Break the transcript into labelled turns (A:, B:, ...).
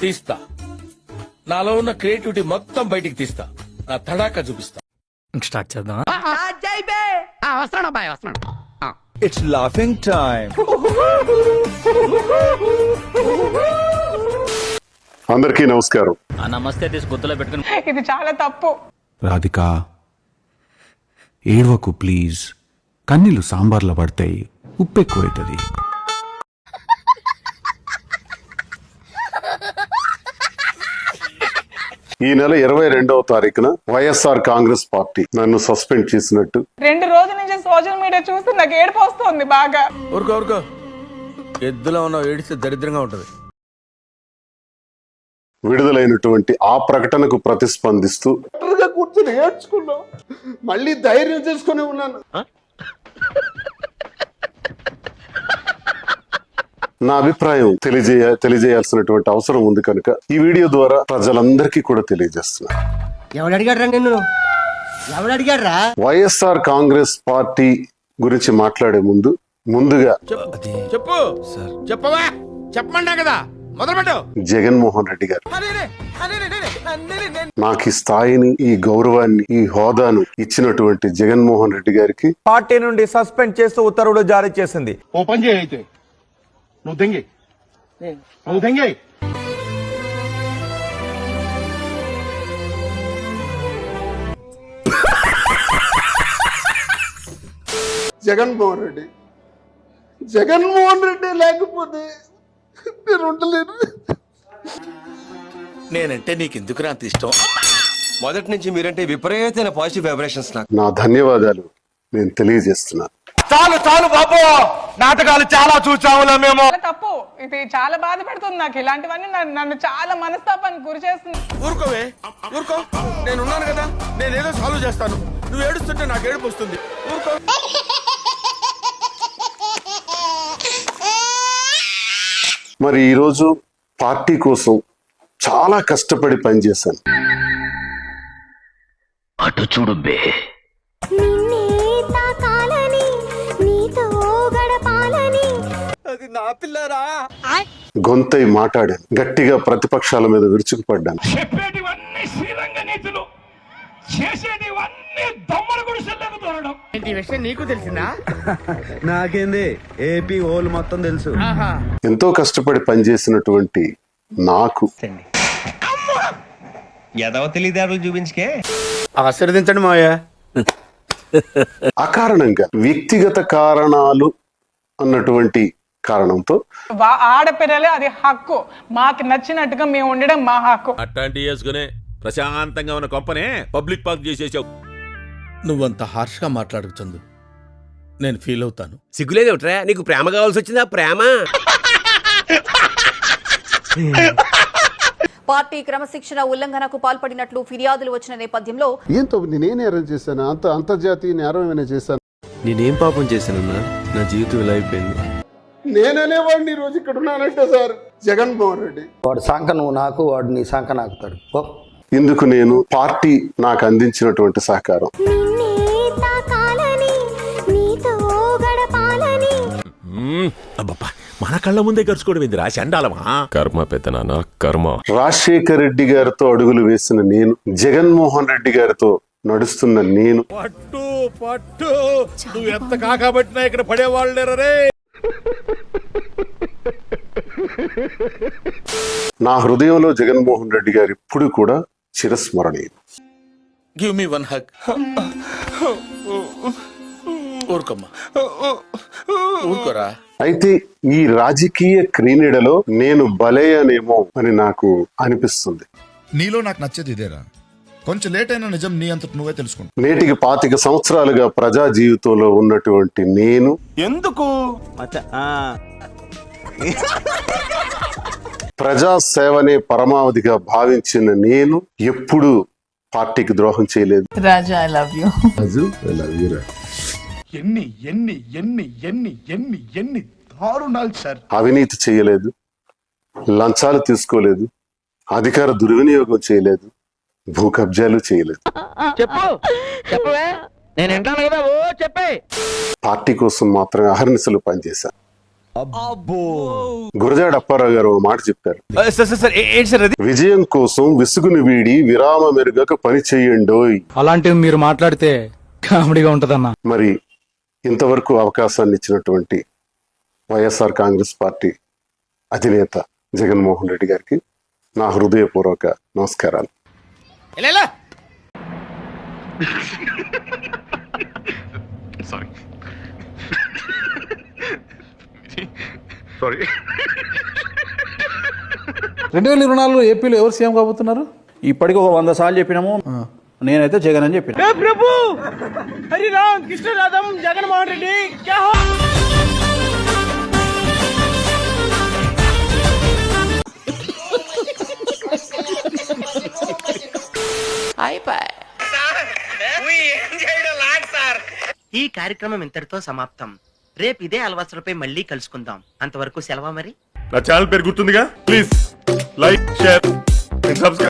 A: తీస్తా, నాలో ఉన్న క్రియేటివిటీ మొత్తం బయటికి తీస్తా, నా తడాకా చూపిస్తా.
B: స్టార్ట్ చేద్దాం.
C: వస్తున్నాడు అబ్బాయి, వస్తున్నాడు.
D: It's laughing time.
E: అందరికీ నమస్కారం.
B: నమస్తే తీసి గుర్తులో పెట్టుకుని.
F: ఇది చాలా తప్పు.
G: రాధిక, ఏడవకు ప్లీజ్. కన్నీళ్ళు సాంబార్లో పడతాయి, ఉప్పు ఎక్కువైతుంది.
E: ఈ నెల 22వ తారీఖున వైఎస్ఆర్ కాంగ్రెస్ పార్టీ నన్ను సస్పెండ్ చేసినట్టు
F: 2 రోజుల నుంచి సోషల్ మీడియా చూస్తే నాకు ఏడుపు వస్తుంది బాగా.
A: ఊరుకో ఎద్దులో ఉన్న ఏడిస్తే దరిద్రంగా ఉంటది.
E: విడుదలైనటువంటి ఆ ప్రకటనకు ప్రతిస్పందిస్తూ
H: కూర్చొని ఏడ్చుకున్నాం. మళ్ళీ ధైర్యం చేసుకుని ఉన్నాను.
E: నా అభిప్రాయం తెలియజేయాల్సినటువంటి అవసరం ఉంది కనుక ఈ వీడియో ద్వారా ప్రజలందరికీ కూడా తెలియజేస్తున్నా. వైఎస్ఆర్ కాంగ్రెస్ పార్టీ గురించి మాట్లాడే ముందుగా
A: చెప్పమన్నా కదా, మొదలుపెట్టు.
E: జగన్మోహన్ రెడ్డి గారు నాకు ఈ స్థాయిని, ఈ గౌరవాన్ని, ఈ హోదాను ఇచ్చినటువంటి జగన్మోహన్ రెడ్డి గారికి
D: పార్టీ నుండి సస్పెండ్ చేస్తూ ఉత్తర్వులు జారీ చేసింది.
H: ఓపెన్ చేయి అయితే నువ్వు దెంగి జగన్మోహన్ రెడ్డి లేకపోతే నేను ఉండలేను.
A: నేనంటే నీకు ఎందుకు అంత ఇష్టం?
I: మొదటి నుంచి మీరంటే విపరీతమైన పాజిటివ్ వైబ్రేషన్స్.
E: నా ధన్యవాదాలు నేను తెలియజేస్తున్నాను.
D: చాలు బాబు, నాటకాలు చాలా చూసాములా మేము.
F: చాలా తప్పు. ఇది చాలా బాధ పెడుతుంది నాకు. ఇలాంటివన్నీ నన్ను చాలా మనస్తాపానికి గురి చేస్తుంది.
A: ఊరుకో, నేనున్నాను కదా, నేనేదో సాల్వ్ చేస్తాను. నువ్వు ఏడుస్తుంటే నాకు ఏడుపు వస్తుంది. ఊరుకో.
E: మరి ఈరోజు పార్టీ కోసం చాలా కష్టపడి పనిచేశాను.
B: అటు చూడు బే.
E: గొంతై మాట్లాడాను, గట్టిగా ప్రతిపక్షాల మీద విరుచుకుపడ్డాను.
C: నీకు తెలిసిందా?
D: నాకేంది, ఏపీ ఓల్ మొత్తం తెలుసు.
E: ఎంతో కష్టపడి పనిచేసినటువంటి నాకు
I: ఎదవ తెలివితేటలు చూపించుకే.
D: ఆశీర్వదించండి మావయ్య.
E: అకారణంగా వ్యక్తిగత కారణాలు అన్నటువంటి కారణంతో
F: ఆడపిల్లలే అది హక్కు. మాకు నచ్చినట్టుగా మేము ఉండడం మా హక్కు.
J: అట్లాంటి వేసుకునే ప్రశాంతంగా ఉన్న కొంపనే పబ్లిక్ పార్క్ చేసేసావు.
A: నువ్వంత హార్ష్గా మాట్లాడుతుంది, నేను ఫీల్ అవుతాను.
I: సిగ్గులేదేమిట్రా, నీకు ప్రేమ కావాల్సి వచ్చిందా? ప్రేమ
K: పార్టీ క్రమశిక్షణ ఉల్లంఘనకు పాల్పడినట్లు ఫిర్యాదులు వచ్చిన నేపథ్యంలో
H: ఏంతో నేనే అరేంజ్ చేశాను? అంతర్జాతీయ నేరం ఏమైనా చేశాను?
I: నేనేం పాపం చేశానన్నా? నా జీవితం ఇలా అయిపోయింది.
H: నేననేవాడిని ఈ రోజు ఇక్కడ ఉన్నానంటే సార్ జగన్మోహన్ రెడ్డి
L: వాడు సాంక నువ్వు నాకు, వాడు నీ సాంక నాకుతాడు.
E: ఇందుకు నేను పార్టీ నాకు అందించినటువంటి సహకారం,
J: మన కళ్ళ ముందే గడుచుకోవడం ఏందిరా చండాలమా? కర్మ పెద్దనాన్న కర్మ.
E: రాజశేఖర్ రెడ్డి గారితో అడుగులు వేసిన నేను, జగన్మోహన్ రెడ్డి గారితో నడుస్తున్న నేను,
J: పట్టు నువ్వు ఎంత కాకబట్టినా ఇక్కడ పడేవాళ్ళు లేరే.
E: నా హృదయంలో జగన్మోహన్ రెడ్డి గారు ఇప్పుడు కూడా చిరస్మరణీయం.
A: Give me one hug. ఊరుకోమ్మా, ఊరుకోరా.
E: అయితే ఈ రాజకీయ క్రీడలో నేను బలయ్యానేమో అని నాకు అనిపిస్తుంది.
M: నీలో నాకు నచ్చేది ఇదేరా, కొంచెం లేట్ అయినా నిజం నీ అంతట నువ్వే తెలుసుకుంటా.
E: నేటికి 25 సంవత్సరాలుగా ప్రజా జీవితంలో ఉన్నటువంటి నేను
D: ఎందుకు
E: ప్రజా సేవనే పరమావధిగా భావించిన నేను ఎప్పుడు పార్టీకి ద్రోహం చేయలేదు.
F: రాజా, ఐ లవ్ యూ.
H: ఎన్ని ఎన్ని ఎన్ని ఎన్ని ఎన్ని ఎన్ని దారుణాలు సార్.
E: అవినీతి చేయలేదు, లంచాలు తీసుకోలేదు, అధికార దుర్వినియోగం చేయలేదు, భూ కబ్జాలు చేయలేదు.
C: నేను వింటాను కదా, చెప్పే.
E: పార్టీ కోసం మాత్రమే అహర్నిశలు పనిచేశాను. గురజాడ అప్పారావు గారు ఓ మాట చెప్పారు.
I: సార్ సార్ సార్ ఏంటి సార్ అది?
E: విజయం కోసం విసుగుని వీడి విరామ మెరుగక పని చెయ్యండోయ్.
B: అలాంటివి మీరు మాట్లాడితే కామెడీగా ఉంటదన్నా.
E: మరి ఇంతవరకు అవకాశాన్ని ఇచ్చినటువంటి వైఎస్ఆర్ కాంగ్రెస్ పార్టీ అధినేత జగన్మోహన్ రెడ్డి గారికి నా హృదయపూర్వక నమస్కారాలు.
H: సారీ
J: 2024 ఏపీలో ఎవరు సీఎం కాబోతున్నారు?
L: ఇప్పటికి ఒక 100 సార్లు చెప్పినాము. నేనైతే జగన్ అని చెప్పిన.
F: ప్రభు హరిరామ్ కృష్ణరాధం జగన్మోహన్ రెడ్డి క్యా హో
C: ఈ కార్యక్రమం ఇంతటితో సమాప్తం. రేపు ఇదే అలవాసులపై మళ్ళీ కలుసుకుందాం. అంతవరకు సెలవా మరి.
J: నా ఛానల్ పేరు గుర్తుందిగా, please like share and subscribe.